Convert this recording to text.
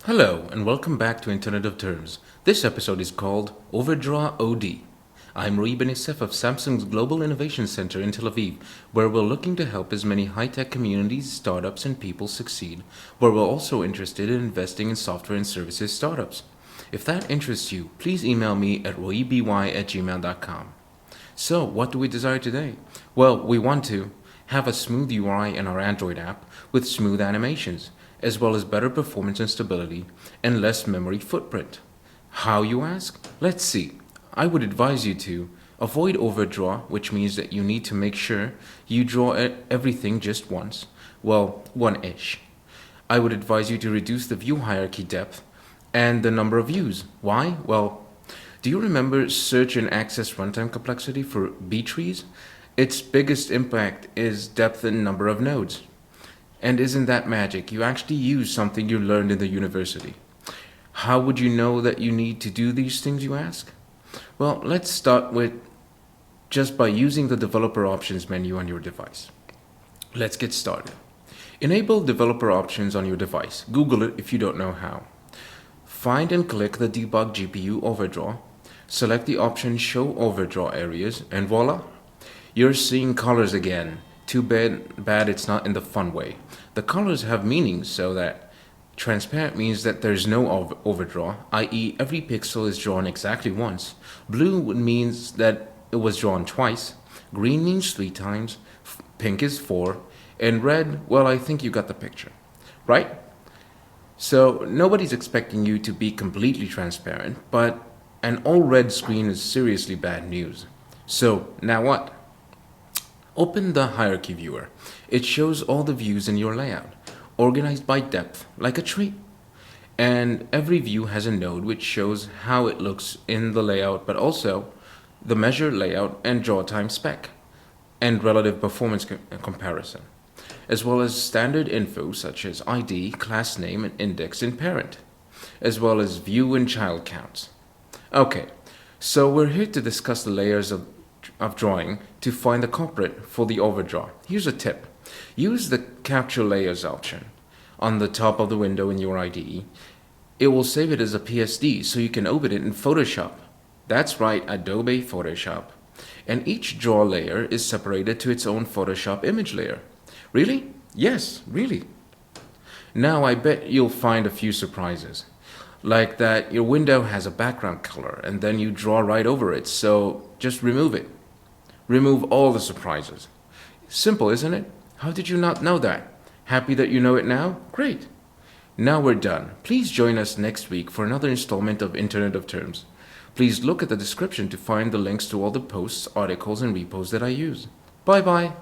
Hello, and welcome back to Internet of Terms. This episode is called Overdraw OD. I'm Royi Benyossef of Samsung's Global Innovation Center in Tel Aviv, where we're looking to help as many high-tech communities, startups, and people succeed, where we're also interested in investing in software and services startups. If that interests you, please email me at royiby@gmail.com. So, what do we desire today? Well, we want to have a smooth UI in our Android app with smooth animations, as well as better performance and stability, and less memory footprint. How, you ask? Let's see. I would advise you to avoid overdraw, which means that you need to make sure you draw everything just once. Well, one-ish. I would advise you to reduce the view hierarchy depth and the number of views. Why? Well, do you remember search and access runtime complexity for B trees? Its biggest impact is depth and number of nodes. And isn't that magic? You actually use something you learned in the university. How would you know that you need to do these things, you ask? Well, let's start with just by using the developer options menu on your device. Let's get started. Enable developer options on your device. Google it if you don't know how. Find and click the debug GPU overdraw. Select the option show overdraw areas and voila. You're seeing colors again. Too bad it's not in the fun way. The colors have meanings so that transparent means that there's no overdraw, i.e. every pixel is drawn exactly once. Blue means that it was drawn twice. Green means 3 times. Pink is 4. And red, well, I think you got the picture. Right? So nobody's expecting you to be completely transparent, but an all red screen is seriously bad news. So now what? Open the hierarchy viewer. It shows all the views in your layout, organized by depth, like a tree. And every view has a node which shows how it looks in the layout, but also the measure layout and draw time spec, and relative performance comparison, as well as standard info such as ID, class name, and index in parent, as well as view and child counts. Okay, so we're here to discuss the layers of drawing to find the culprit for the overdraw. Here's a tip. Use the capture layers option on the top of the window in your IDE. It will save it as a PSD so you can open it in Photoshop. That's right, Adobe Photoshop. And each draw layer is separated to its own Photoshop image layer. Really? Yes, really. Now I bet you'll find a few surprises. Like that your window has a background color and then you draw right over it, so just remove it. Remove all the surprises. Simple, isn't it? How did you not know that? Happy that you know it now? Great. Now we're done. Please join us next week for another installment of Internet of Terms. Please look at the description to find the links to all the posts, articles, and repos that I use. Bye-bye.